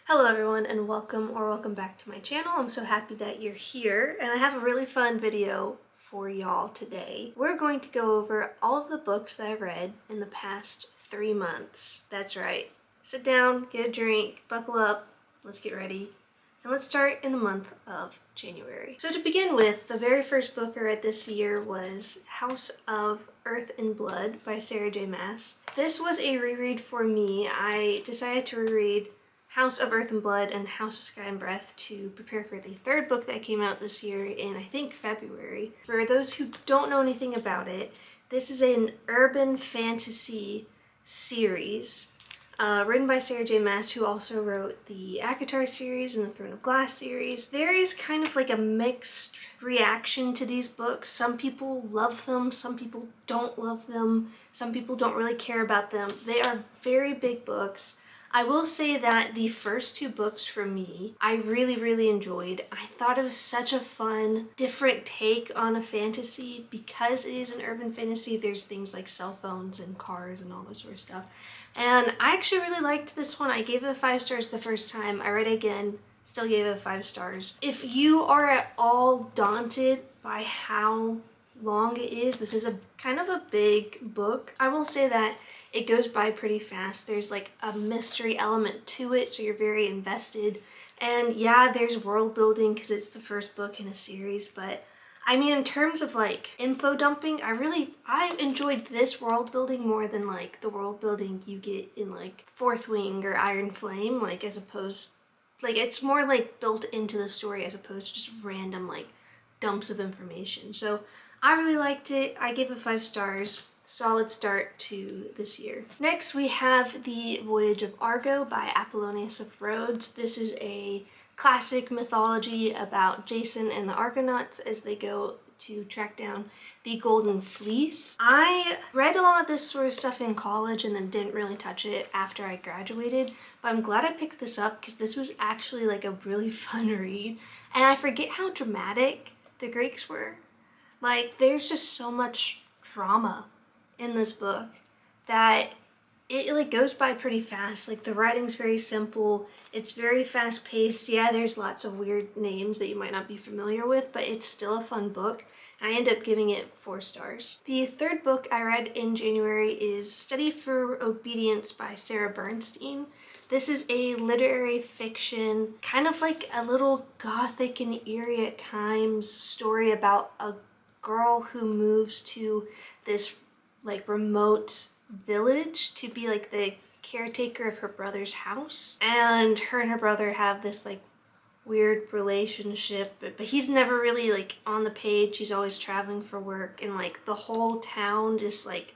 Hello everyone and welcome back to my channel. I'm so happy that you're here and I have a really fun video for y'all today. We're going to go over all of the books that I read in the past 3 months. That's right. Sit down, get a drink, buckle up, let's get ready. And let's start in the month of January. So to begin with, the very first book I read this year was House of Earth and Blood by Sarah J Maas. This was a reread for me. I decided to reread House of Earth and Blood and House of Sky and Breath to prepare for the third book that came out this year in, I think, February. For those who don't know anything about it, this is an urban fantasy series written by Sarah J Maas, who also wrote the ACOTAR series and the Throne of Glass series. There is kind of like a mixed reaction to these books. Some people love them, some people don't love them, some people don't really care about them. They are very big books. I will say that the first 2 books for me, I really enjoyed. I thought it was such a fun, different take on a fantasy. Because it is an urban fantasy, there's things like cell phones and cars and all that sort of stuff. And I actually really liked this one. I gave it 5 stars the first time. I read it again, still gave it 5 stars. If you are at all daunted by how long it is, this is a kind of a big book. I will say that it goes by pretty fast. There's like a mystery element to it, so you're very invested. And yeah, there's world building because it's the first book in a series, but I mean, in terms of like info dumping, I enjoyed this world building more than like the world building you get in like Fourth Wing or Iron Flame, like it's more like built into the story as opposed to just random like dumps of information. So I really liked it. I gave it 5 stars. Solid start to this year. Next we have The Voyage of Argo by Apollonius of Rhodes. This is a classic mythology about Jason and the Argonauts as they go to track down the Golden Fleece. I read a lot of this sort of stuff in college and then didn't really touch it after I graduated, but I'm glad I picked this up because this was actually like a really fun read. And I forget how dramatic the Greeks were. Like, there's just so much drama in this book that it like goes by pretty fast. Like, the writing's very simple, it's very fast paced. Yeah, there's lots of weird names that you might not be familiar with, but it's still a fun book. I end up giving it 4 stars. The third book I read in January is Study for Obedience by Sarah Bernstein. This is a literary fiction, kind of like a little gothic and eerie at times story about a girl who moves to this like remote village to be like the caretaker of her brother's house, and her brother have this like weird relationship, but he's never really like on the page. He's always traveling for work, and like the whole town just like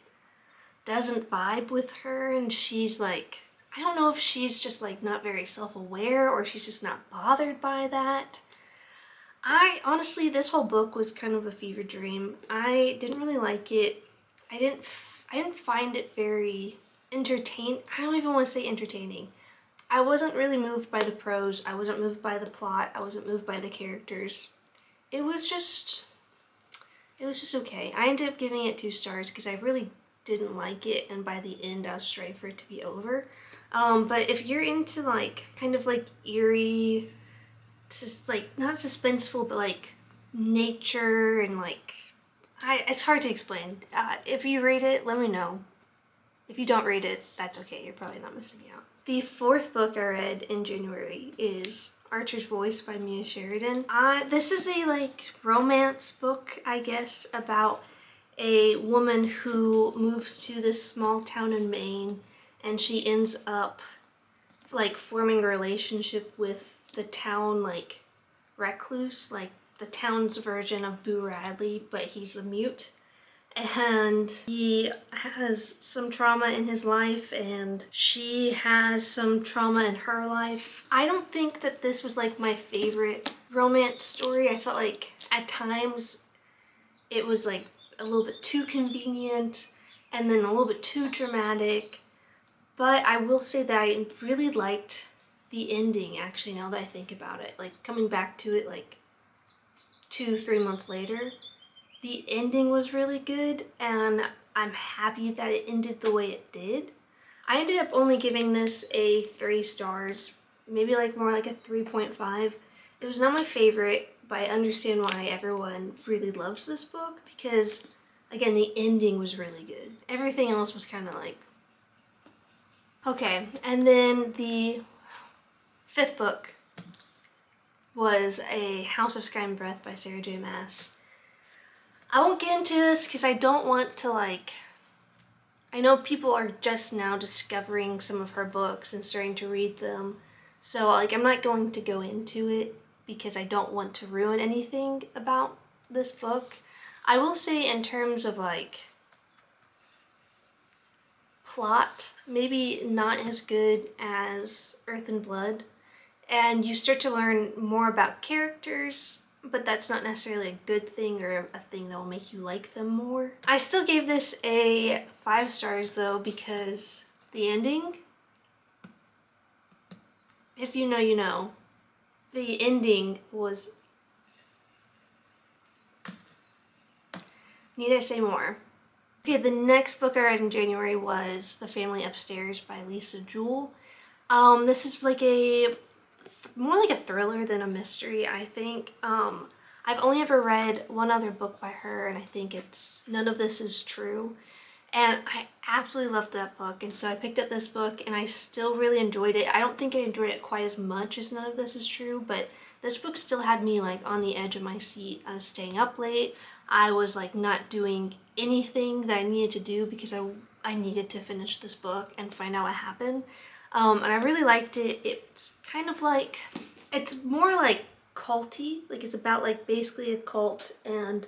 doesn't vibe with her, and she's like, I don't know if she's just like not very self-aware or she's just not bothered by that. I honestly, this whole book was kind of a fever dream. I didn't really like it. I didn't find it very entertaining. I don't even want to say entertaining. I wasn't really moved by the prose. I wasn't moved by the plot. I wasn't moved by the characters. It was just okay. I ended up giving it 2 stars because I really didn't like it, and by the end I was just ready for it to be over. But if you're into like kind of like eerie, just like not suspenseful, but like nature and like it's hard to explain. If you read it, let me know. If you don't read it, that's okay. You're probably not missing out. The 4th book I read in January is Archer's Voice by Mia Sheridan. This is a like romance book, I guess, about a woman who moves to this small town in Maine, and she ends up like forming a relationship with the town like recluse, like the town's version of Boo Radley, but he's a mute. And he has some trauma in his life and she has some trauma in her life. I don't think that this was like my favorite romance story. I felt like at times it was like a little bit too convenient and then a little bit too dramatic. But I will say that I really liked the ending, actually, now that I think about it. Like, coming back to it like 2-3 months later, the ending was really good, and I'm happy that it ended the way it did. I ended up only giving this a 3 stars, maybe like more like a 3.5. It was not my favorite, but I understand why everyone really loves this book because, again, the ending was really good. Everything else was kind of like, okay. And then the 5th book was A House of Sky and Breath by Sarah J Maas. I won't get into this because I don't want to like, I know people are just now discovering some of her books and starting to read them. So like I'm not going to go into it because I don't want to ruin anything about this book. I will say in terms of like plot, maybe not as good as Earth and Blood. And you start to learn more about characters, but that's not necessarily a good thing or a thing that will make you like them more. I still gave this a 5 stars though because the ending, if you know, you know, the ending was, need I say more? Okay, the next book I read in January was The Family Upstairs by Lisa Jewell. This is like more like a thriller than a mystery, I think. I've only ever read one other book by her, and I think it's None of This Is True. And I absolutely loved that book, and so I picked up this book, and I still really enjoyed it. I don't think I enjoyed it quite as much as None of This Is True, but this book still had me like on the edge of my seat. I was staying up late. I was like not doing anything that I needed to do because I needed to finish this book and find out what happened. And I really liked it. It's kind of like, it's more like culty. Like it's about like basically a cult and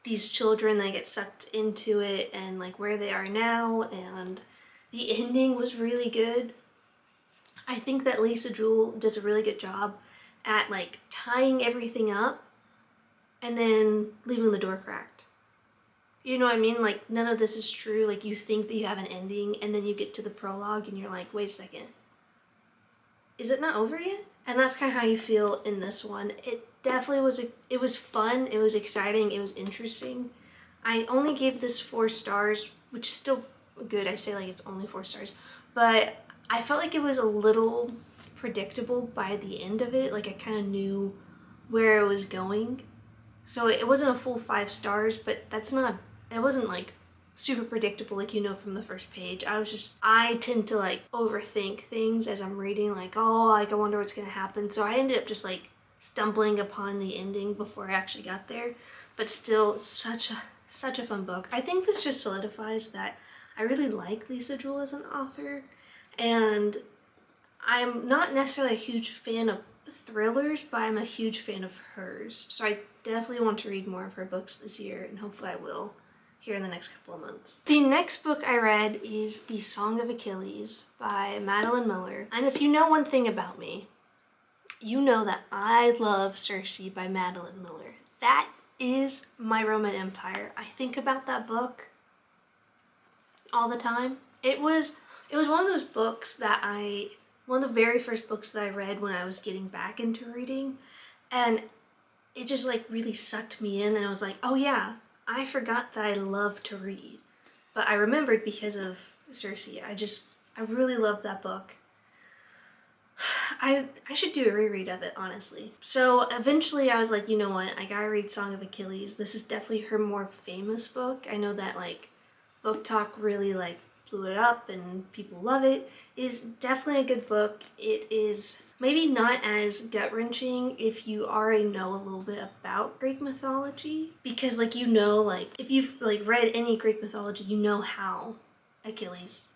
these children that get sucked into it and like where they are now, and the ending was really good. I think that Lisa Jewell does a really good job at like tying everything up and then leaving the door cracked. You know what I mean? Like none of this is true. Like you think that you have an ending and then you get to the prologue and you're like, wait a second. Is it not over yet? And that's kind of how you feel in this one. It definitely was, it was fun, it was exciting, it was interesting. I only gave this 4 stars, which is still good. I say like it's only 4 stars, but I felt like it was a little predictable by the end of it. Like I kind of knew where it was going. So it wasn't a full 5 stars, but that's not, it wasn't like super predictable like you know from the first page. I tend to like overthink things as I'm reading, like, oh, like I wonder what's gonna happen. So I ended up just like stumbling upon the ending before I actually got there. But still, such a fun book. I think this just solidifies that I really like Lisa Jewell as an author, and I'm not necessarily a huge fan of thrillers, but I'm a huge fan of hers. So I definitely want to read more of her books this year, and hopefully I will here in the next couple of months. The next book I read is The Song of Achilles by Madeline Miller. And if you know one thing about me, you know that I love Circe by Madeline Miller. That is my Roman Empire. I think about that book all the time. It was one of those books that one of the very first books that I read when I was getting back into reading, and it just like really sucked me in, and I was like, oh yeah, I forgot that I love to read. But I remembered because of Circe. I really love that book. I should do a reread of it, honestly. So eventually I was like, you know what, I gotta read Song of Achilles. This is definitely her more famous book. I know that like Book Talk really like blew it up and people love it. It is definitely a good book. It is maybe not as gut-wrenching if you already know a little bit about Greek mythology, because like you know, like if you've like read any Greek mythology, you know how Achilles,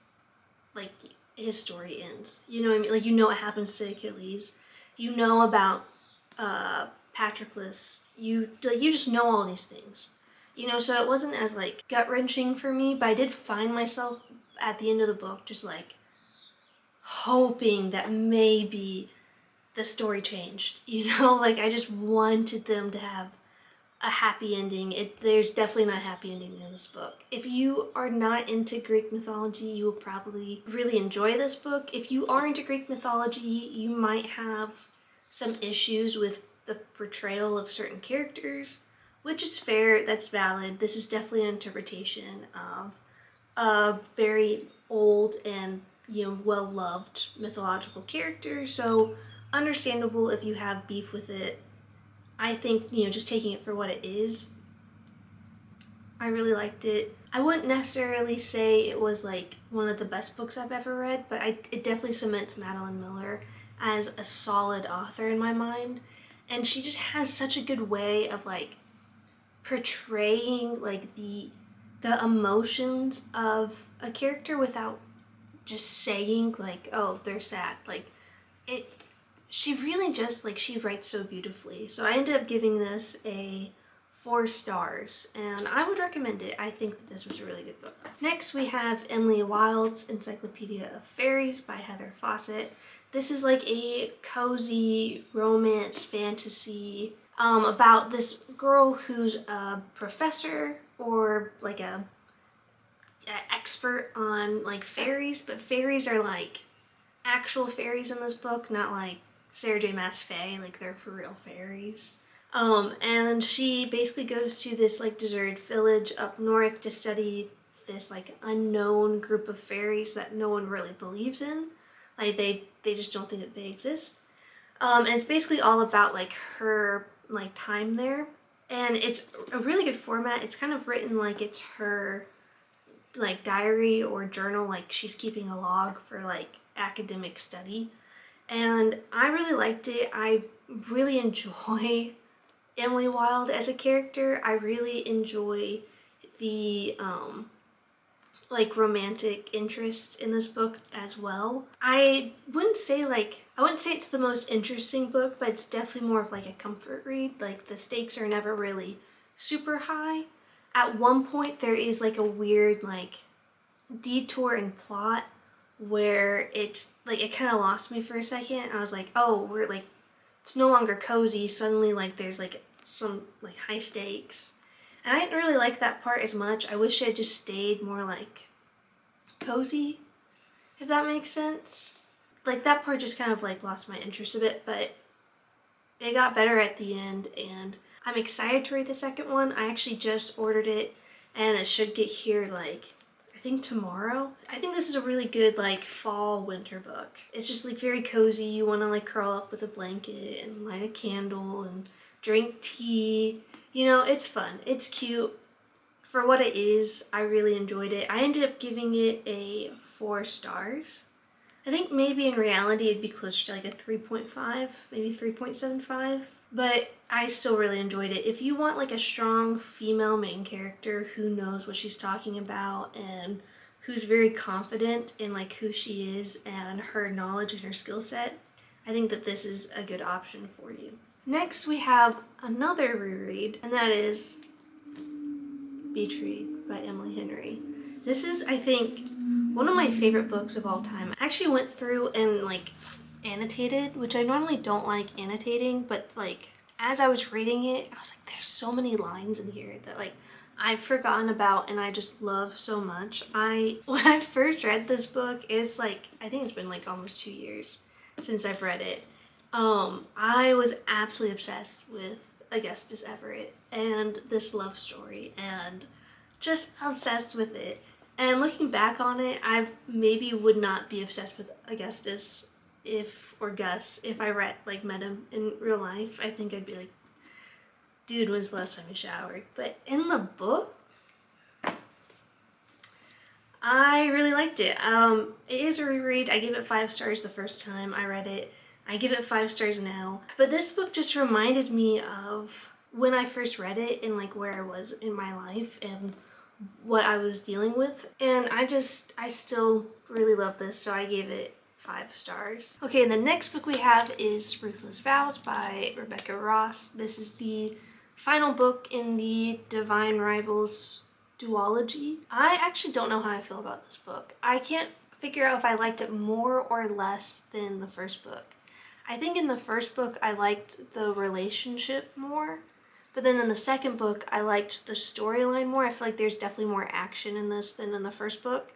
like his story ends. You know what I mean? Like you know what happens to Achilles. You know about Patroclus. You just know all these things. You know, so it wasn't as like gut-wrenching for me, but I did find myself at the end of the book just like hoping that maybe the story changed, you know? Like I just wanted them to have a happy ending. There's definitely not a happy ending in this book. If you are not into Greek mythology, you will probably really enjoy this book. If you are into Greek mythology, you might have some issues with the portrayal of certain characters, which is fair, that's valid. This is definitely an interpretation of a very old and well-loved mythological character, so understandable if you have beef with it. I think, just taking it for what it is, I really liked it. I wouldn't necessarily say it was like one of the best books I've ever read, but it definitely cements Madeline Miller as a solid author in my mind. And she just has such a good way of like portraying like the emotions of a character without just saying like, oh, they're sad. Like it she really just like she writes so beautifully. So I ended up giving this a 4 stars, and I would recommend it. I think that this was a really good book. Next we have Emily Wilde's Encyclopedia of Fairies by Heather Fawcett. This is like a cozy romance fantasy about this girl who's a professor or like a expert on like fairies, but fairies are like actual fairies in this book, not like Sarah J. Maas fae, like they're for real fairies. And she basically goes to this like deserted village up north to study this like unknown group of fairies that no one really believes in. Like they just don't think that they exist. And it's basically all about like her like time there. And it's a really good format. It's kind of written like it's her like diary or journal, like she's keeping a log for like academic study. And I really liked it. I really enjoy Emily Wilde as a character. I really enjoy the like romantic interest in this book as well. I wouldn't say it's the most interesting book, but it's definitely more of like a comfort read. Like the stakes are never really super high. At one point there is like a weird like detour in plot where it kind of lost me for a second. I was like, oh, we're like, it's no longer cozy. Suddenly like there's like some like high stakes. And I didn't really like that part as much. I wish it had just stayed more like cozy, if that makes sense. Like that part just kind of like lost my interest a bit, but it got better at the end, and I'm excited to read the second one. I actually just ordered it and it should get here like I think tomorrow. I think this is a really good like fall winter book. It's just like very cozy. You want to like curl up with a blanket and light a candle and drink tea. It's fun. It's cute. For what it is, I really enjoyed it. I ended up giving it a 4 stars. I think maybe in reality it'd be closer to like a 3.5, maybe 3.75. But I still really enjoyed it. If you want like a strong female main character who knows what she's talking about and who's very confident in like who she is and her knowledge and her skill set, I think that this is a good option for you. Next we have another reread, and that is Beach Read by Emily Henry. This is, I think, one of my favorite books of all time. I actually went through and like annotated, which I normally don't like annotating, but like as I was reading it, I was like, there's so many lines in here that like I've forgotten about and I just love so much. When I first read this book, it's like, I think it's been like almost 2 years since I've read it. I was absolutely obsessed with Augustus Everett and this love story and just obsessed with it. And looking back on it, I maybe would not be obsessed with Augustus or Gus if I met him in real life. I think I'd be like, dude, when's the last time you showered? But in the book, I really liked it. It is a reread. I gave it 5 stars the first time I read it. I give it 5 stars now. But this book just reminded me of when I first read it and like where I was in my life and what I was dealing with. And I still really love this, so I gave it 5 stars. Okay, and the next book we have is Ruthless Vows by Rebecca Ross. This is the final book in the Divine Rivals duology. I actually don't know how I feel about this book. I can't figure out if I liked it more or less than the first book. I think in the first book I liked the relationship more, but then in the second book I liked the storyline more. I feel like there's definitely more action in this than in the first book.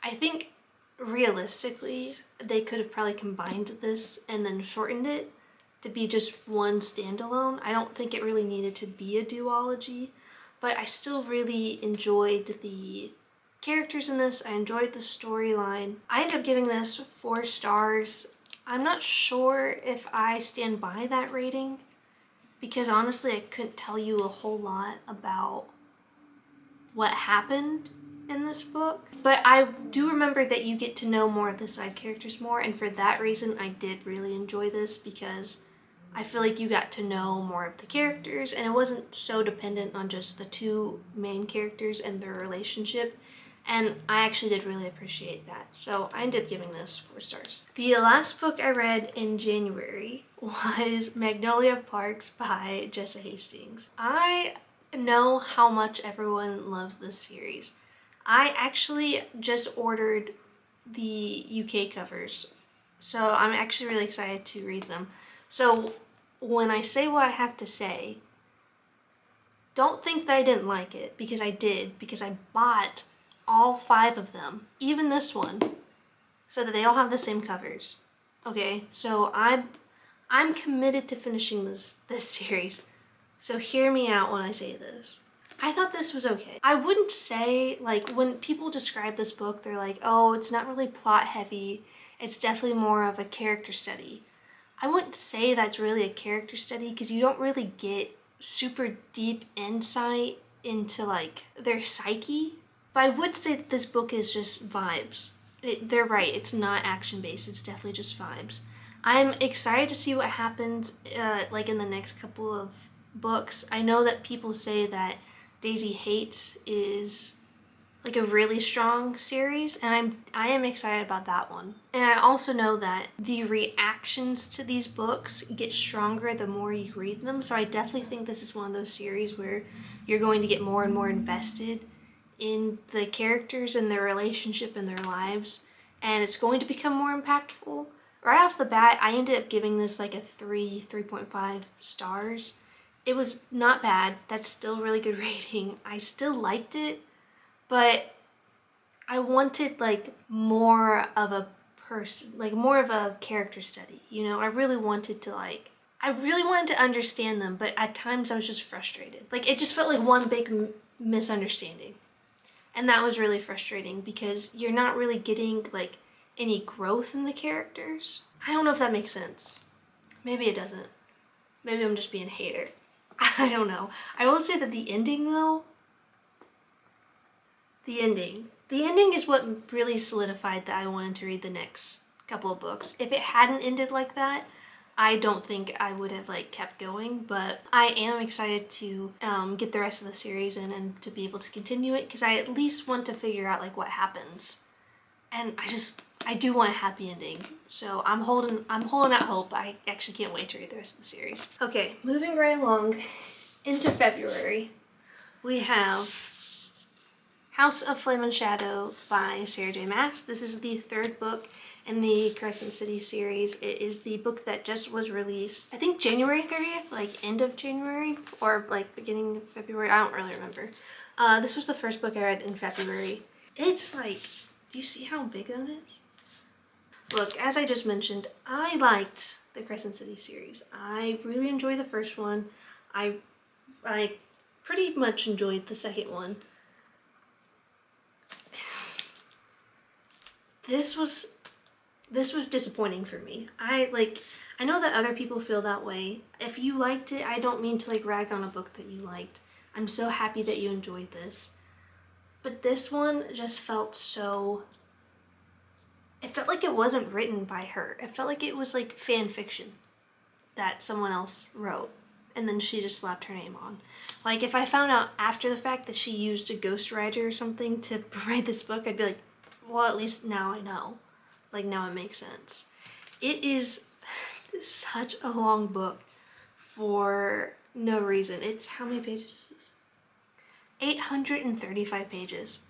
I think realistically they could have probably combined this and then shortened it to be just one standalone. I don't think it really needed to be a duology, but I still really enjoyed the characters in this. I enjoyed the storyline. I ended up giving this 4 stars. I'm not sure if I stand by that rating because honestly I couldn't tell you a whole lot about what happened in this book. But I do remember that you get to know more of the side characters more, and for that reason I did really enjoy this because I feel like you got to know more of the characters and it wasn't so dependent on just the 2 main characters and their relationship. And I actually did really appreciate that. So I ended up giving this 4 stars. The last book I read in January was Magnolia Parks by Jessa Hastings. I know how much everyone loves this series. I actually just ordered the UK covers, so I'm actually really excited to read them. So when I say what I have to say, don't think that I didn't like it, because I did, because I bought all 5 of them, even this one, so that they all have the same covers. Okay, so I'm committed to finishing this series. So hear me out when I say this. I thought this was okay. I wouldn't say, like, when people describe this book, they're like, oh, it's not really plot heavy. It's definitely more of a character study. I wouldn't say that's really a character study because you don't really get super deep insight into, like, their psyche. But I would say that this book is just vibes. They're right, it's not action-based. It's definitely just vibes. I'm excited to see what happens, like, in the next couple of books. I know that people say that Daisy Hates is like a really strong series, and I am excited about that one. And I also know that the reactions to these books get stronger the more you read them, so I definitely think this is one of those series where you're going to get more and more invested in the characters and their relationship and their lives, and it's going to become more impactful. Right off the bat, I ended up giving this like a 3.5 stars. It was not bad. That's still a really good rating. I still liked it, but I wanted like more of a person, like more of a character study, you know? I really wanted to understand them, but at times I was just frustrated. Like, it just felt like one big misunderstanding. And that was really frustrating because you're not really getting like any growth in the characters. I don't know if that makes sense. Maybe it doesn't. Maybe I'm just being a hater. I don't know. I will say that the ending though, the ending is what really solidified that I wanted to read the next couple of books. If it hadn't ended like that, I don't think I would have like kept going, but I am excited to get the rest of the series in and to be able to continue it because I at least want to figure out like what happens. And I do want a happy ending. So I'm holding out hope. I actually can't wait to read the rest of the series. Okay, moving right along into February, we have House of Flame and Shadow by Sarah J. Maas. This is the 3rd book in the Crescent City series. It is the book that just was released, I think January 30th, like end of January or like beginning of February. I don't really remember. This was the first book I read in February. It's like, do you see how big that is? Look, as I just mentioned, I liked the Crescent City series. I really enjoyed the first one. I pretty much enjoyed the second one. This was disappointing for me. I know that other people feel that way. If you liked it, I don't mean to like rag on a book that you liked. I'm so happy that you enjoyed this. But this one just felt so... It felt like it wasn't written by her. It felt like it was like fan fiction that someone else wrote and then she just slapped her name on. Like, if I found out after the fact that she used a ghostwriter or something to write this book, I'd be like, well, at least now I know. Like, now it makes sense. It is such a long book for no reason. It's, how many pages is this? 835 pages.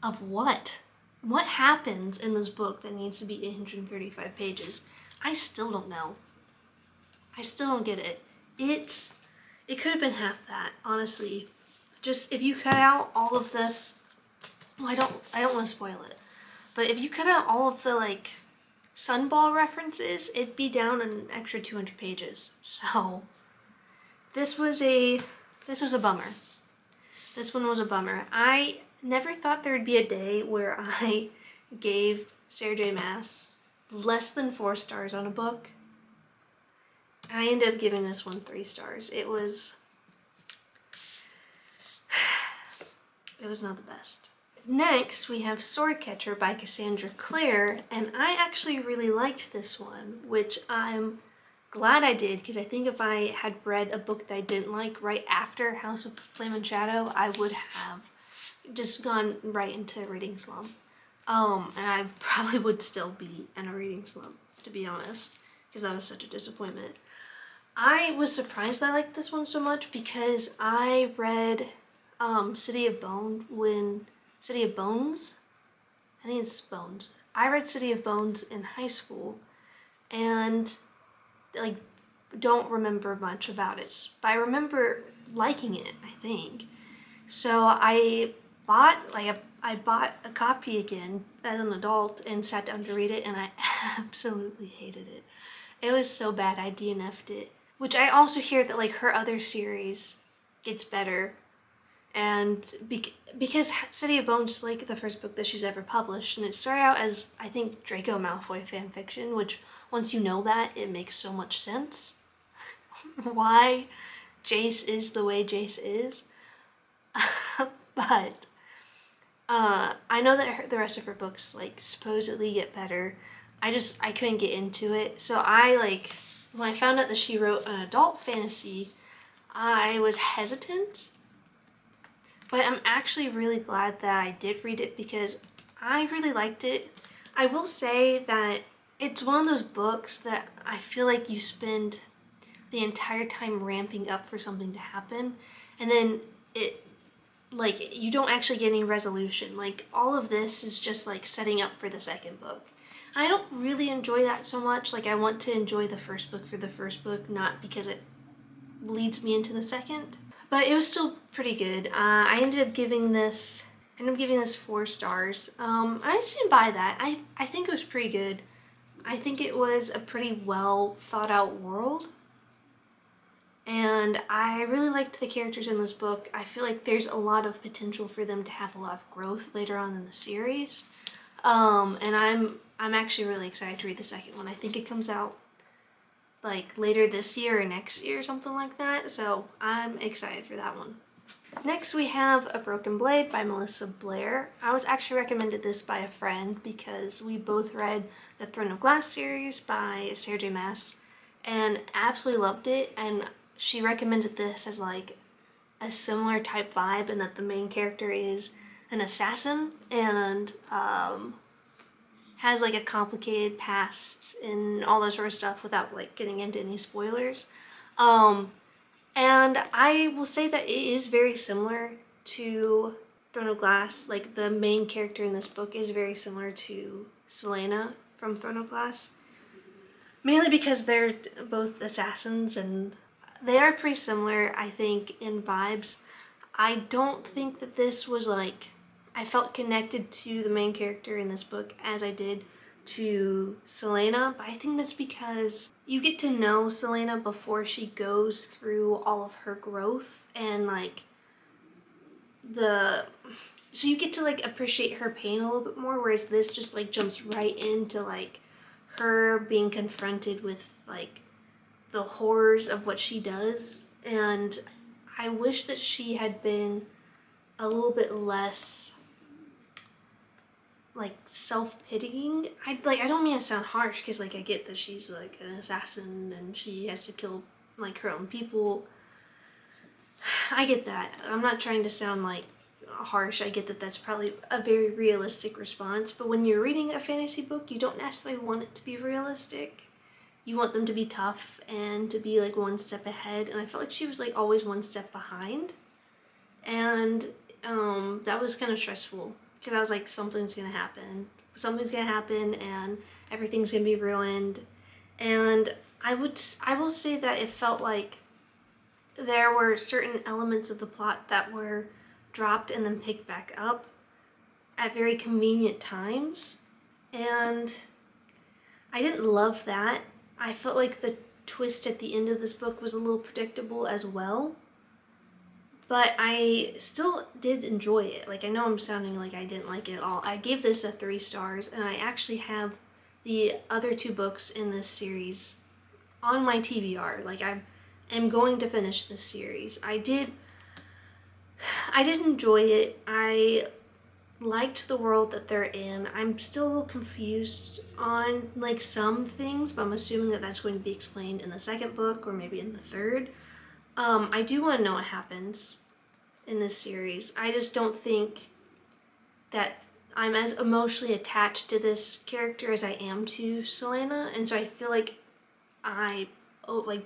Of what? What happens in this book that needs to be 835 pages? I still don't know. I still don't get it. It could have been half that, honestly. Just if you cut out all of the... Well, I don't want to spoil it. But if you cut out all of the, like, Sunball references, it'd be down an extra 200 pages. So, this was a bummer. This one was a bummer. I never thought there would be a day where I gave Sarah J Maas less than 4 stars on a book. I ended up giving this one 3 stars. It was not the best. Next, we have Swordcatcher by Cassandra Clare, and I actually really liked this one, which I'm glad I did, because I think if I had read a book that I didn't like right after House of Flame and Shadow, I would have just gone right into a reading slump. And I probably would still be in a reading slump, to be honest, because that was such a disappointment. I was surprised I liked this one so much because I read City of Bones. I think it's Bones. I read City of Bones in high school and like don't remember much about it, but I remember liking it, I think. So I bought a copy again as an adult and sat down to read it, and I absolutely hated it. It was so bad I DNF'd it. Which I also hear that like her other series gets better, and because City of Bones is like the first book that she's ever published, and it started out as, I think, Draco Malfoy fan fiction, which once you know that, it makes so much sense why Jace is the way Jace is. But I know that the rest of her books like supposedly get better. I couldn't get into it, so when I found out that she wrote an adult fantasy, I was hesitant. But I'm actually really glad that I did read it because I really liked it. I will say that it's one of those books that I feel like you spend the entire time ramping up for something to happen, and then you don't actually get any resolution. Like, all of this is just like setting up for the second book. I don't really enjoy that so much. Like, I want to enjoy the first book for the first book, not because it leads me into the second. But it was still pretty good. I ended up giving this 4 stars. I stand by that. I think it was pretty good. I think it was a pretty well thought out world. And I really liked the characters in this book. I feel like there's a lot of potential for them to have a lot of growth later on in the series. And I'm actually really excited to read the second one. I think it comes out like later this year or next year, something like that. So I'm excited for that one. Next we have A Broken Blade by Melissa Blair. I was actually recommended this by a friend because we both read the Throne of Glass series by Sarah J Maas and absolutely loved it, and she recommended this as like a similar type vibe, and that the main character is an assassin and has like a complicated past and all that sort of stuff without like getting into any spoilers. And I will say that it is very similar to Throne of Glass. Like, the main character in this book is very similar to Selena from Throne of Glass. Mainly because they're both assassins and they are pretty similar, I think, in vibes. I don't think that this was like, I felt connected to the main character in this book as I did to Selena, but I think that's because you get to know Selena before she goes through all of her growth, and so you get to like appreciate her pain a little bit more, whereas this just like jumps right into like her being confronted with like the horrors of what she does. And I wish that she had been a little bit less like self-pitying. I don't mean to sound harsh, because like I get that she's like an assassin and she has to kill like her own people. I get that. I'm not trying to sound like harsh. I get that that's probably a very realistic response, but when you're reading a fantasy book, you don't necessarily want it to be realistic. You want them to be tough and to be like one step ahead, and I felt like she was like always one step behind, and that was kind of stressful, because I was like, something's gonna happen and everything's gonna be ruined. And I will say that it felt like there were certain elements of the plot that were dropped and then picked back up at very convenient times, and I didn't love that. I felt like the twist at the end of this book was a little predictable as well, but I still did enjoy it. Like, I know I'm sounding like I didn't like it at all. I gave this a 3 stars, and I actually have the other 2 books in this series on my TBR. Like, I am going to finish this series. I did enjoy it. I liked the world that they're in. I'm still a little confused on like some things, but I'm assuming that that's going to be explained in the second book or maybe in the third. I do want to know what happens in this series. I just don't think that I'm as emotionally attached to this character as I am to Selena, and so I feel like I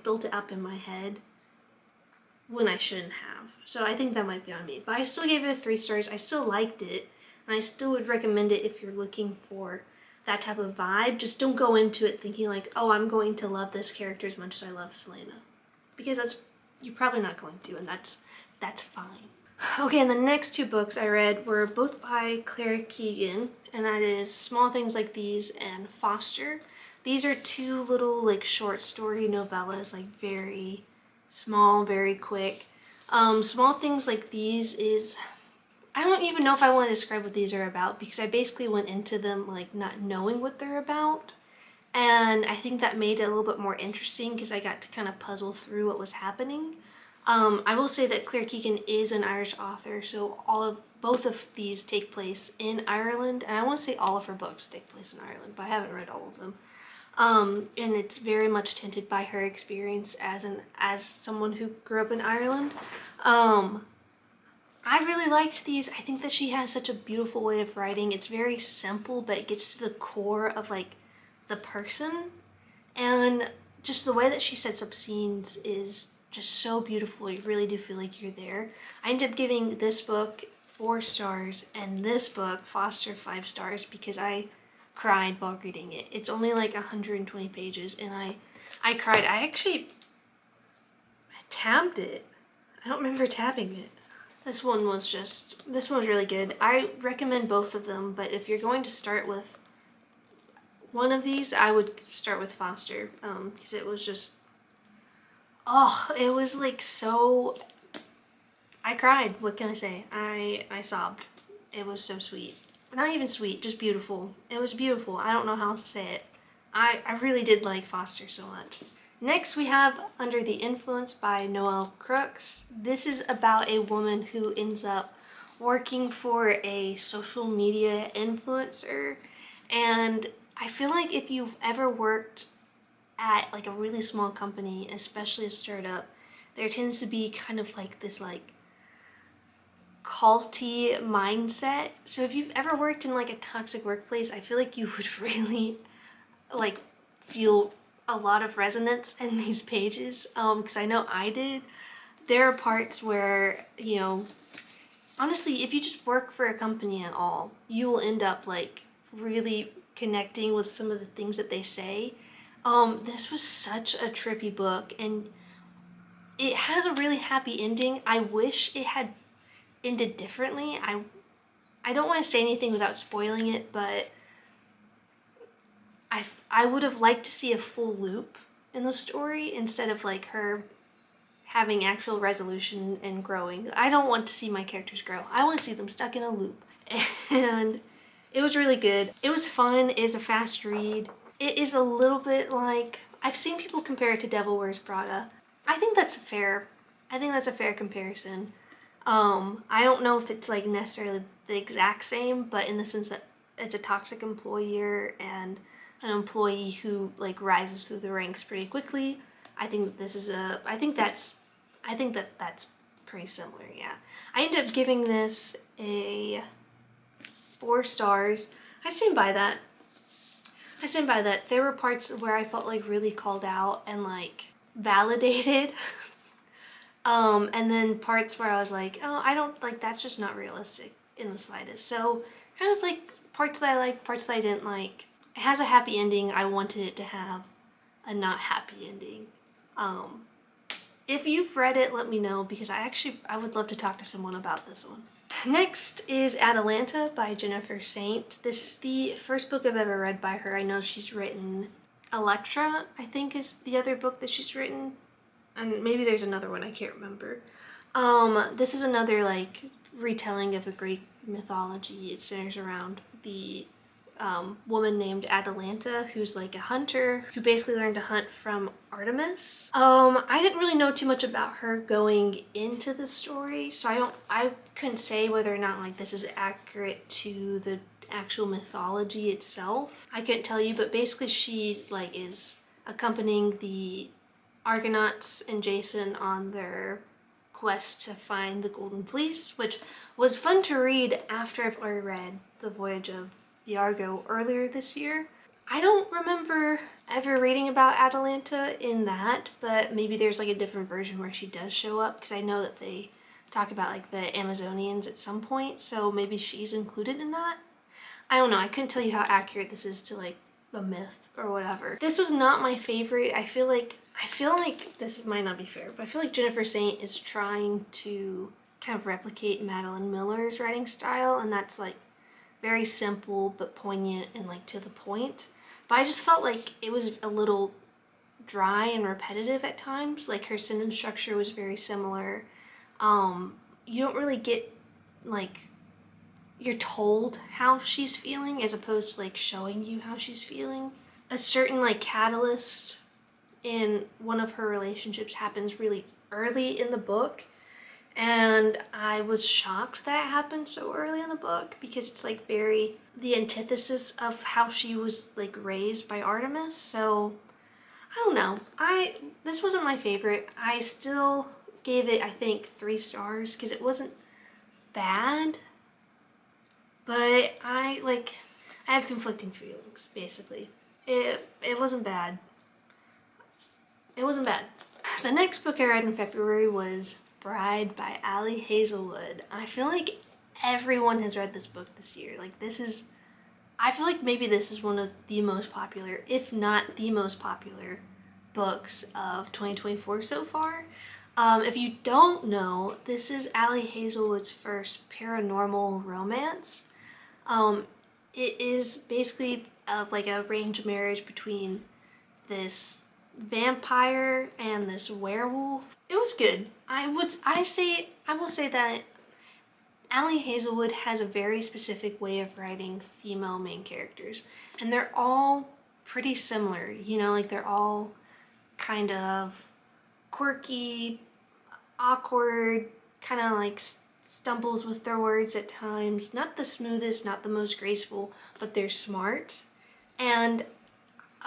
built it up in my head when I shouldn't have. So I think that might be on me. But I still gave it 3 stars. I still liked it, and I still would recommend it if you're looking for that type of vibe. Just don't go into it thinking like, oh, I'm going to love this character as much as I love Selena, because you're probably not going to, and that's fine. Okay, and the next 2 books I read were both by Claire Keegan, and that is Small Things Like These and Foster. These are 2 little like short story novellas, like very small, very quick. Small Things Like These is, I don't even know if I want to describe what these are about, because I basically went into them like not knowing what they're about. And I think that made it a little bit more interesting because I got to kind of puzzle through what was happening. I will say that Claire Keegan is an Irish author, so both of these take place in Ireland, and I want to say all of her books take place in Ireland, but I haven't read all of them. And it's very much tinted by her experience as someone who grew up in Ireland. I really liked these. I think that she has such a beautiful way of writing. It's very simple, but it gets to the core of like the person, and just the way that she sets up scenes is just so beautiful. You really do feel like you're there. I ended up giving this book 4 stars and this book, Foster, 5 stars because I cried while reading it. It's only like 120 pages and I cried. I actually tabbed it. I don't remember tabbing it. This one was really good. I recommend both of them, but if you're going to start with one of these, I would start with Foster, because it was just, it was like so, I cried. What can I say? I sobbed. It was so sweet. Not even sweet, just beautiful. It was beautiful. I don't know how else to say it. I really did like Foster so much. Next we have Under the Influence by Noelle Crooks. This is about a woman who ends up working for a social media influencer, and I feel like if you've ever worked at like a really small company, especially a startup, there tends to be kind of like this like culty mindset. So if you've ever worked in like a toxic workplace, I feel like you would really like feel a lot of resonance in these pages, because I know I did. There are parts where, you know, honestly, if you just work for a company at all, you will end up like really connecting with some of the things that they say. This was such a trippy book, and it has a really happy ending. I wish it had ended differently. I don't want to say anything without spoiling it, but I would have liked to see a full loop in the story instead of like her having actual resolution and growing. I don't want to see my characters grow. I want to see them stuck in a loop. And it was really good. It was fun. It is a fast read. It is a little bit like, I've seen people compare it to Devil Wears Prada. I think that's fair. I think that's a fair comparison. I don't know if it's like necessarily the exact same, but in the sense that it's a toxic employer and an employee who like rises through the ranks pretty quickly. I think that's pretty similar, yeah. I ended up giving this a 4 stars. I stand by that. There were parts where I felt like really called out and like validated. And then parts where I was like, oh, I don't like, that's just not realistic in the slightest. So kind of like parts that I liked, parts that I didn't like. It has a happy ending. I wanted it to have a not happy ending. If you've read it, let me know, because I would love to talk to someone about this one. Next is Atalanta by Jennifer Saint. This is the first book I've ever read by her. I know she's written Electra, I think is the other book that she's written. And maybe there's another one, I can't remember. This is another like retelling of a Greek mythology. It centers around the woman named Atalanta, who's like a hunter who basically learned to hunt from Artemis. I didn't really know too much about her going into the story, so I couldn't say whether or not like this is accurate to the actual mythology itself. I couldn't tell you, but basically she like is accompanying the Argonauts and Jason on their quest to find the Golden Fleece, which was fun to read after I've already read The Voyage of the Argo earlier this year. I don't remember ever reading about Atalanta in that, but maybe there's like a different version where she does show up, because I know that they talk about like the Amazonians at some point, so maybe she's included in that. I don't know, I couldn't tell you how accurate this is to like the myth or whatever. This was not my favorite. I feel like might not be fair, but I feel like Jennifer Saint is trying to kind of replicate Madeline Miller's writing style, and that's like very simple but poignant and like to the point. But I just felt like it was a little dry and repetitive at times. Like her sentence structure was very similar. You don't really get like, you're told how she's feeling as opposed to like showing you how she's feeling. A certain like catalyst in one of her relationships happens really early in the book, and I was shocked that it happened so early in the book, because it's like very the antithesis of how she was like raised by Artemis. So I don't know, this wasn't my favorite. I still gave it, I think, 3 stars because it wasn't bad, but I have conflicting feelings. Basically it wasn't bad. It wasn't bad. The next book I read in February was Bride by Ali Hazelwood. I feel like everyone has read this book this year. I feel like maybe this is one of the most popular, if not the most popular, books of 2024 so far. If you don't know, this is Ali Hazelwood's first paranormal romance. It is basically like a arranged marriage between this vampire and this werewolf. It was good. I will say that Ali Hazelwood has a very specific way of writing female main characters, and they're all pretty similar, you know, like they're all kind of quirky, awkward, kind of like stumbles with their words at times. Not the smoothest, not the most graceful, but they're smart. And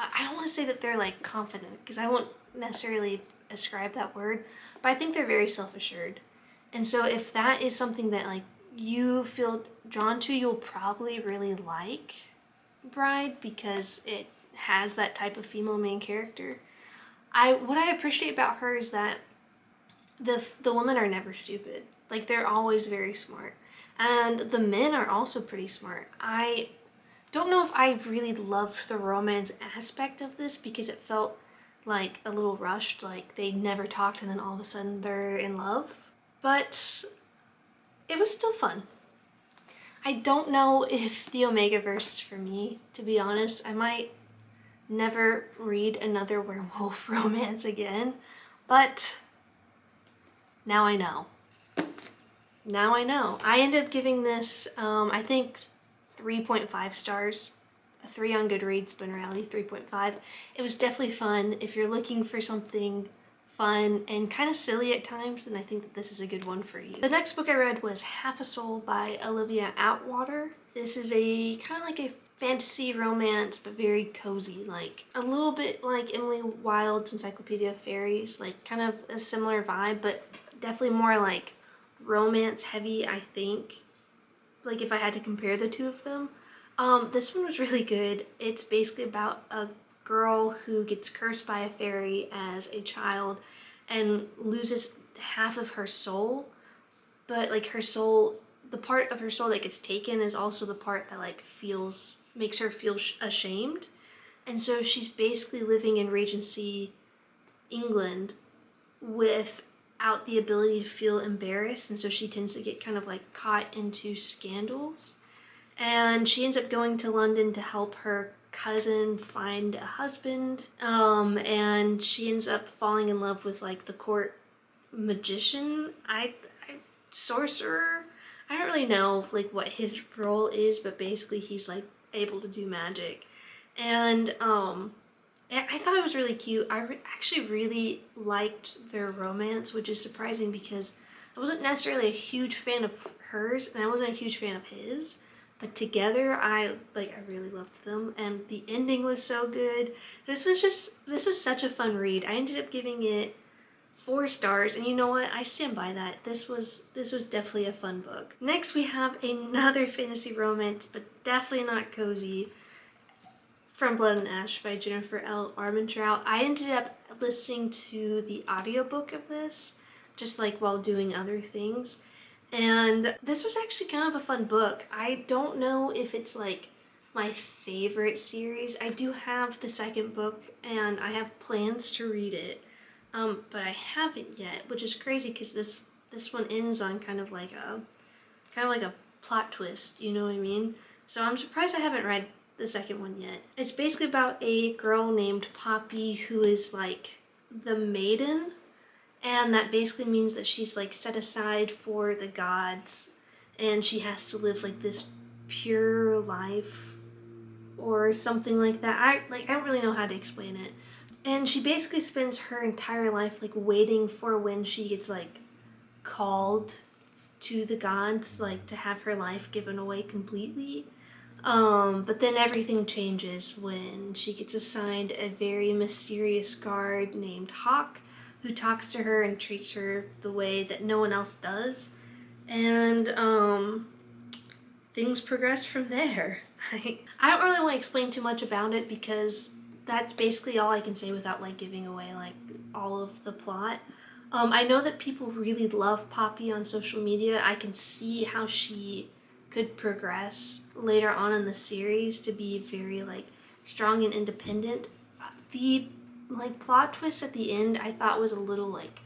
I don't want to say that they're like confident, because I won't necessarily ascribe that word, but I think they're very self-assured. And so if that is something that like you feel drawn to, you'll probably really like Bride, because it has that type of female main character. What I appreciate about her is that the women are never stupid. Like, they're always very smart. And the men are also pretty smart. I don't know if I really loved the romance aspect of this, because it felt like a little rushed, like they never talked and then all of a sudden they're in love. But it was still fun. I don't know if the Omegaverse is for me, to be honest. I might never read another werewolf romance again, but now I know. Now I know. I ended up giving this, I think, 3.5 stars. A 3 on Goodreads, but in reality 3.5. It was definitely fun. If you're looking for something fun and kind of silly at times, then I think that this is a good one for you. The next book I read was Half a Soul by Olivia Atwater. This is a kind of like a fantasy romance, but very cozy, like a little bit like Emily Wilde's Encyclopedia of Fairies, like kind of a similar vibe, but definitely more like romance heavy, I think, like if I had to compare the two of them. This one was really good. It's basically about a girl who gets cursed by a fairy as a child and loses half of her soul, but like her soul, the part of her soul that gets taken is also the part that like makes her feel ashamed. And so she's basically living in Regency England without the ability to feel embarrassed, and so she tends to get kind of like caught into scandals. And she ends up going to London to help her cousin find a husband, and she ends up falling in love with like the court magician, sorcerer. I don't really know like what his role is, but basically he's like able to do magic. And I thought it was really cute. Actually really liked their romance, which is surprising because I wasn't necessarily a huge fan of hers and I wasn't a huge fan of his. But together, I really loved them, and the ending was so good. This was such a fun read. I ended up giving it 4 stars, and you know what? I stand by that. This was definitely a fun book. Next, we have another fantasy romance, but definitely not cozy, From Blood and Ash by Jennifer L. Armentrout. I ended up listening to the audiobook of this, just like while doing other things. And this was actually kind of a fun book. I don't know if it's like my favorite series. I do have the second book and I have plans to read it, but I haven't yet, which is crazy because this one ends on kind of like a plot twist. You know what I mean? So I'm surprised I haven't read the second one yet. It's basically about a girl named Poppy who is like the maiden. And that basically means that she's like set aside for the gods and she has to live like this pure life or something like that. I don't really know how to explain it. And she basically spends her entire life like waiting for when she gets like called to the gods, like to have her life given away completely. But then everything changes when she gets assigned a very mysterious guard named Hawk, who talks to her and treats her the way that no one else does. And things progress from there. I don't really want to explain too much about it because that's basically all I can say without like giving away like all of the plot. I know that people really love Poppy on social media. I can see how she could progress later on in the series to be very like strong and independent. The like plot twist at the end I thought was a little like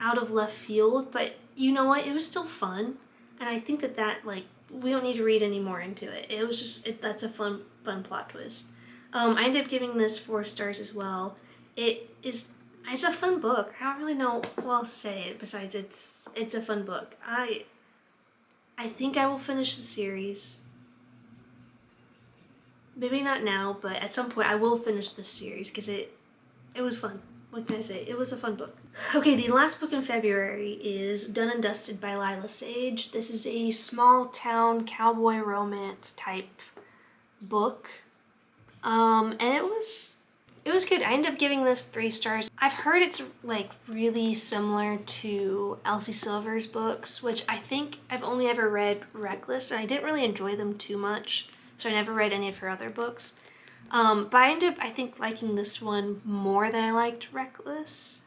out of left field, but you know what, it was still fun, and I think that like we don't need to read any more into it. It was just that's a fun plot twist. I ended up giving this 4 stars as well. It's a fun book. I don't really know what else to say besides it's a fun book. I think I will finish the series. Maybe not now, but at some point I will finish this series because it was fun. What can I say? It was a fun book. Okay, the last book in February is Done and Dusted by Lila Sage. This is a small town cowboy romance type book. And it was good. I ended up giving this 3 stars. I've heard it's like really similar to Elsie Silver's books, which I think I've only ever read Reckless, and I didn't really enjoy them too much, so I never read any of her other books. But I ended up, I think, liking this one more than I liked Reckless.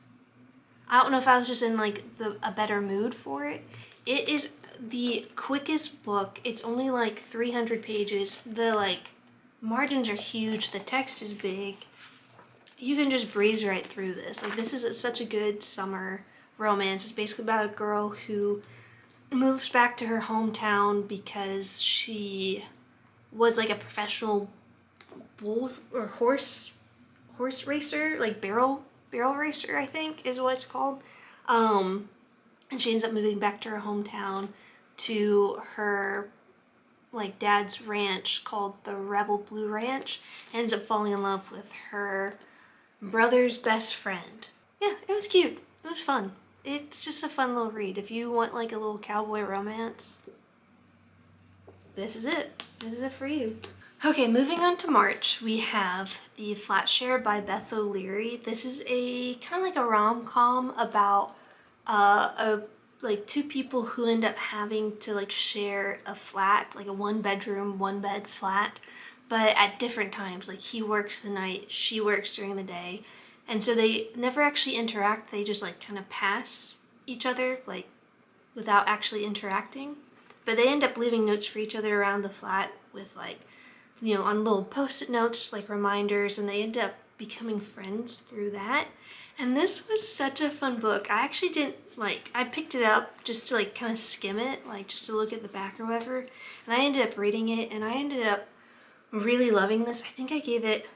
I don't know if I was just in like a better mood for it. It is the quickest book. It's only like 300 pages. The like margins are huge. The text is big. You can just breeze right through this. Like this is such a good summer romance. It's basically about a girl who moves back to her hometown because she was like a professional bull or horse racer, like barrel racer, I think is what it's called. And she ends up moving back to her hometown to her like dad's ranch called the Rebel Blue Ranch. Ends up falling in love with her brother's best friend. Yeah, it was cute. It was fun. It's just a fun little read. If you want like a little cowboy romance, this is it. This is it for you. Okay, moving on to March, we have The Flatshare by Beth O'Leary. This is a kind of like a rom-com about like 2 people who end up having to like share a flat, like a 1-bedroom, 1-bed flat, but at different times. Like he works the night, she works during the day, and so they never actually interact. They just like kind of pass each other like without actually interacting, but they end up leaving notes for each other around the flat with like, you know, on little post-it notes, like reminders, and they end up becoming friends through that. And this was such a fun book. I actually didn't like, I picked it up just to like kind of skim it, like just to look at the back or whatever, and I ended up reading it and I ended up really loving this. I think I gave it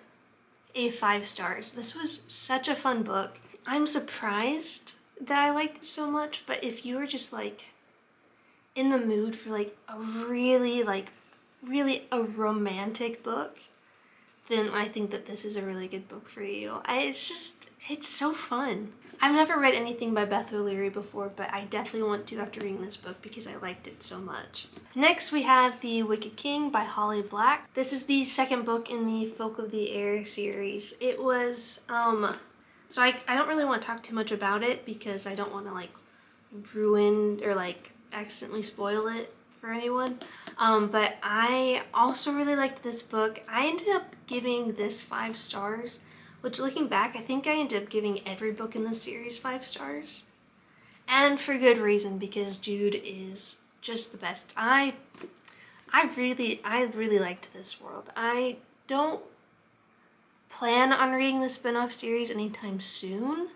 a 5 stars. This was such a fun book. I'm surprised that I liked it so much, but if you were just like in the mood for like a really a romantic book, then I think that this is a really good book for you. It's so fun. I've never read anything by Beth O'Leary before, but I definitely want to after reading this book because I liked it so much. Next we have The Wicked King by Holly Black. This is the second book in the Folk of the Air series. It was, so I don't really want to talk too much about it because I don't want to like ruin or like accidentally spoil it for anyone. But I also really liked this book. I ended up giving this 5 stars, which looking back, I think I ended up giving every book in this series 5 stars. And for good reason, because Jude is just the best. I really liked this world. I don't plan on reading the spin-off series anytime soon,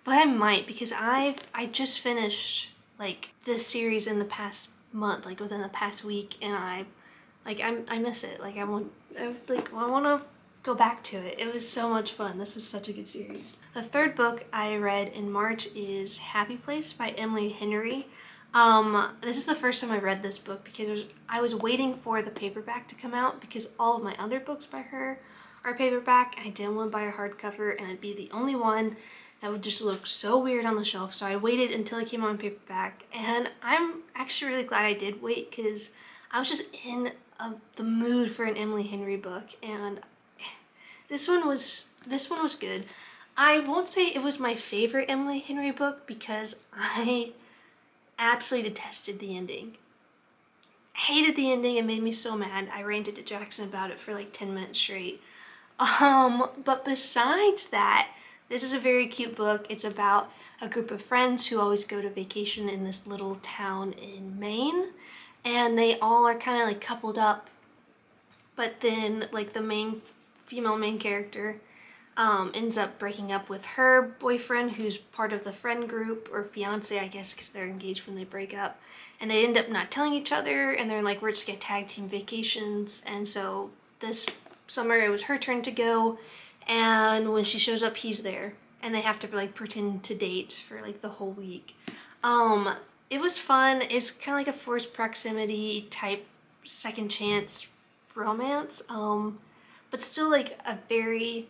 but I might because I just finished like this series in the past month, like within the past week, and I miss it. Like I want to go back to it. It was so much fun. This is such a good series. The third book I read in March is Happy Place by Emily Henry. This is the first time I read this book because I was waiting for the paperback to come out because all of my other books by her are paperback. I didn't want to buy a hardcover and I'd be the only one that would just look so weird on the shelf. So I waited until it came on paperback, and I'm actually really glad I did wait because I was just in the mood for an Emily Henry book, and this one was good. I won't say it was my favorite Emily Henry book because I absolutely detested the ending. Hated the ending. It made me so mad. I ranted to Jackson about it for like 10 minutes straight. But besides that, this is a very cute book. It's about a group of friends who always go to vacation in this little town in Maine, and they all are kind of like coupled up, but then like the female main character ends up breaking up with her boyfriend, who's part of the friend group, or fiance I guess, because they're engaged when they break up, and they end up not telling each other, and they're like, we're just gonna tag team vacations. And so this summer it was her turn to go, and when she shows up he's there, and they have to like pretend to date for like the whole week. It was fun. It's kind of like a forced proximity type second chance romance, but still like a very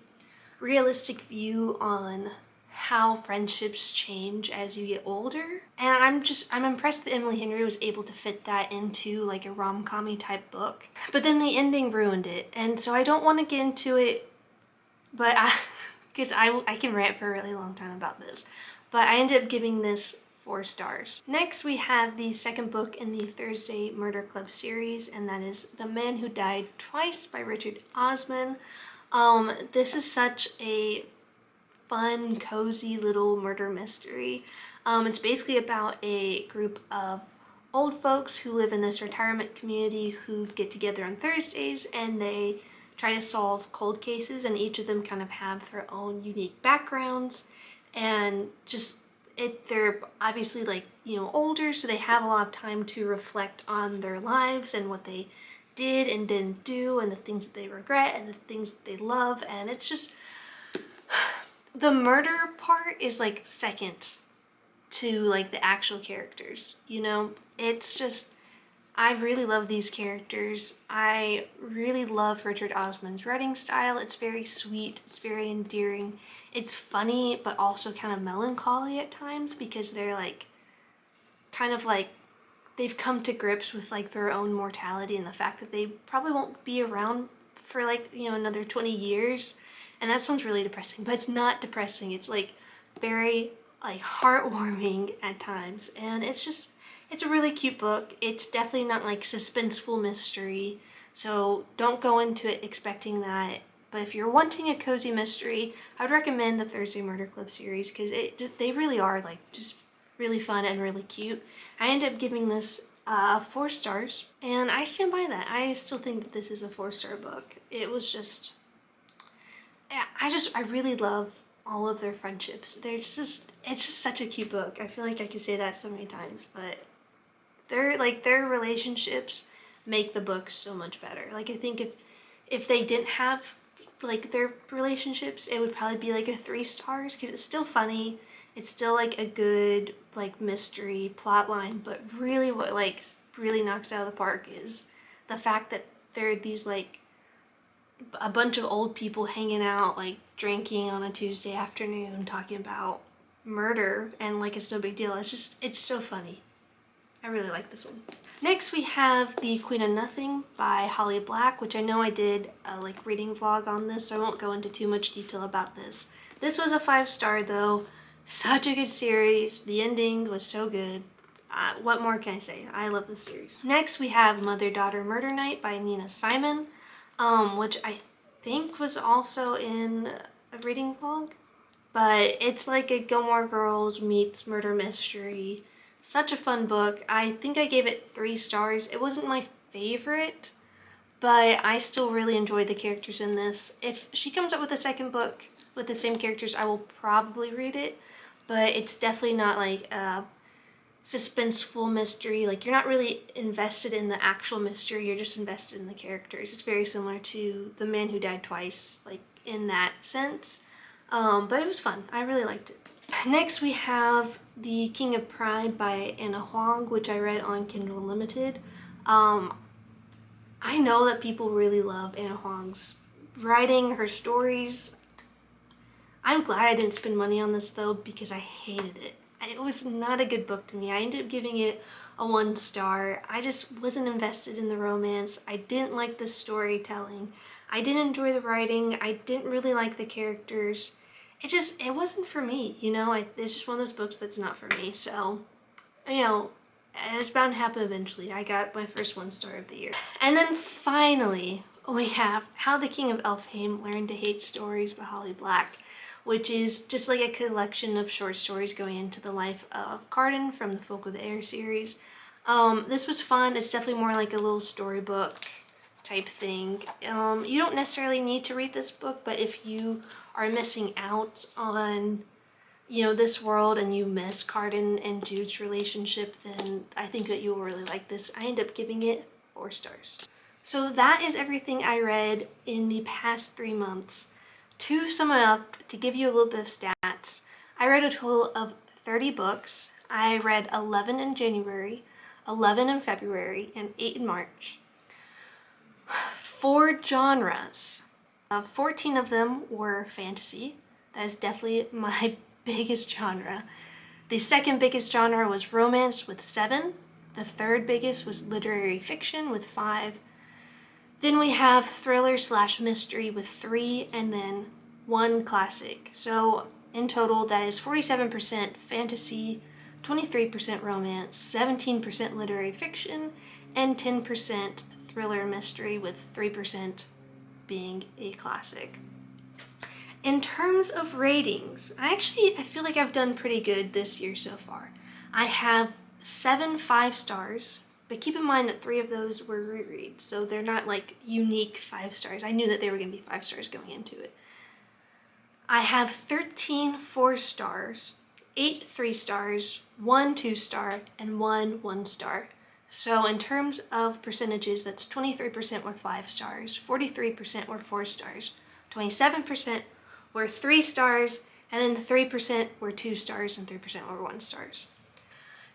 realistic view on how friendships change as you get older. And I'm impressed that Emily Henry was able to fit that into like a rom-com-y type book. But then the ending ruined it, and so I don't want to get into it, but because I can rant for a really long time about this, but I ended up giving this 4 stars. Next we have the second book in the Thursday Murder Club series, and that is The Man Who Died Twice by Richard Osman. This is such a fun, cozy little murder mystery. It's basically about a group of old folks who live in this retirement community who get together on Thursdays, and they try to solve cold cases, and each of them kind of have their own unique backgrounds, and just they're obviously like, you know, older, so they have a lot of time to reflect on their lives and what they did and didn't do, and the things that they regret and the things that they love. And it's just, the murder part is like second to like the actual characters, you know. It's just, I really love these characters. I really love Richard Osman's writing style. It's very sweet, it's very endearing, it's funny, but also kind of melancholy at times because they're like, kind of like, they've come to grips with like their own mortality and the fact that they probably won't be around for like, you know, another 20 years. And that sounds really depressing, but it's not depressing. It's like very like heartwarming at times, and it's just, it's a really cute book. It's definitely not like suspenseful mystery, so don't go into it expecting that. But if you're wanting a cozy mystery, I would recommend the Thursday Murder Club series because they really are like just really fun and really cute. I ended up giving this 4 stars, and I stand by that. I still think that this is a 4-star book. It was just, I really love all of their friendships. It's just such a cute book. I feel like I could say that so many times, but their relationships make the book so much better. Like, I think if they didn't have like their relationships, it would probably be like a 3 stars because it's still funny, It's still like a good like mystery plot line, but really what like really knocks it out of the park is the fact that there are these like a bunch of old people hanging out like drinking on a Tuesday afternoon talking about murder, and like it's no big deal. It's so funny. I really like this one. Next we have The Queen of Nothing by Holly Black, which I know I did a like reading vlog on this, so I won't go into too much detail about this. This was a 5-star though. Such a good series. The ending was so good. What more can I say? I love this series. Next we have Mother Daughter Murder Night by Nina Simon, which I think was also in a reading vlog. But it's like a Gilmore Girls meets murder mystery. Such a fun book. I think I gave it 3 stars. It wasn't my favorite, but I still really enjoyed the characters in this. If she comes up with a second book with the same characters, I will probably read it, but it's definitely not like a suspenseful mystery. Like, you're not really invested in the actual mystery, you're just invested in the characters. It's very similar to The Man Who Died Twice, like in that sense. But it was fun. I really liked it. Next we have The King of Pride by Anna Huang, which I read on Kindle Unlimited. I know that people really love Anna Huang's writing, her stories. I'm glad I didn't spend money on this though, because I hated it. It was not a good book to me. I ended up giving it a 1 star. I just wasn't invested in the romance. I didn't like the storytelling. I didn't enjoy the writing. I didn't really like the characters. It wasn't for me, you know? It's just one of those books that's not for me. So, you know, it's bound to happen eventually. I got my first 1 star of the year. And then finally, we have How the King of Elfhame Learned to Hate Stories by Holly Black, which is just like a collection of short stories going into the life of Cardan from the Folk of the Air series. This was fun. It's definitely more like a little storybook type thing. You don't necessarily need to read this book, but if you are missing out on, you know, this world and you miss Cardan and Jude's relationship, then I think that you will really like this. I ended up giving it 4 stars. So that is everything I read in the past 3 months. To sum it up, to give you a little bit of stats, I read a total of 30 books. I read 11 in January, 11 in February, and 8 in March. 4 genres. 14 of them were fantasy. That is definitely my biggest genre. The second biggest genre was romance with 7. The third biggest was literary fiction with 5. Then we have thriller / mystery with 3, and then 1 classic. So in total, that is 47% fantasy, 23% romance, 17% literary fiction, and 10% thriller mystery, with 3% being a classic. In terms of ratings, I feel like I've done pretty good this year so far. I have 7 5-stars, but keep in mind that 3 of those were rereads, so they're not like unique 5 stars. I knew that they were going to be 5 stars going into it. I have 13 4-stars, 8 3-stars, 1 2-star, and 1 1-star. So in terms of percentages, that's 23% were 5 stars, 43% were 4 stars, 27% were 3 stars, and then the 3% were 2 stars and 3% were 1 stars.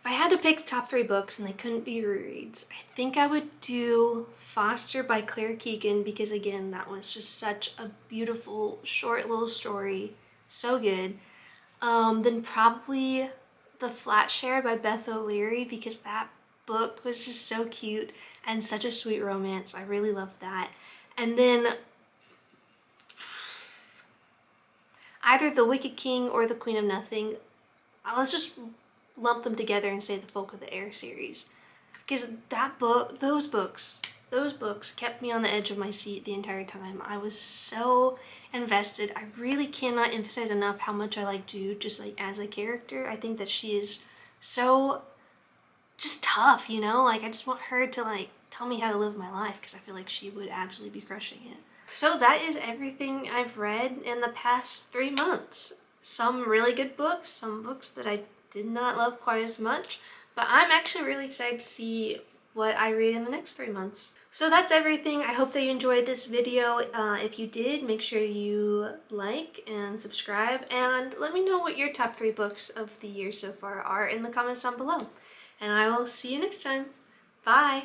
If I had to pick top 3 books and they couldn't be rereads, I think I would do Foster by Claire Keegan, because again, that was just such a beautiful, short little story. So good. Then probably The Flatshare by Beth O'Leary, because that book was just so cute and such a sweet romance. I really loved that. And then either The Wicked King or The Queen of Nothing. Let's just lump them together and say the Folk of the Air series, because those books kept me on the edge of my seat the entire time. I was so invested. I really cannot emphasize enough how much I like Jude just like as a character. I think that she is so just tough, you know? Like, I just want her to like tell me how to live my life, because I feel like she would absolutely be crushing it. So that is everything I've read in the past 3 months. Some really good books, some books that I did not love quite as much, but I'm actually really excited to see what I read in the next 3 months. So that's everything. I hope that you enjoyed this video. If you did, make sure you like and subscribe, and let me know what your top 3 books of the year so far are in the comments down below. And I will see you next time. Bye!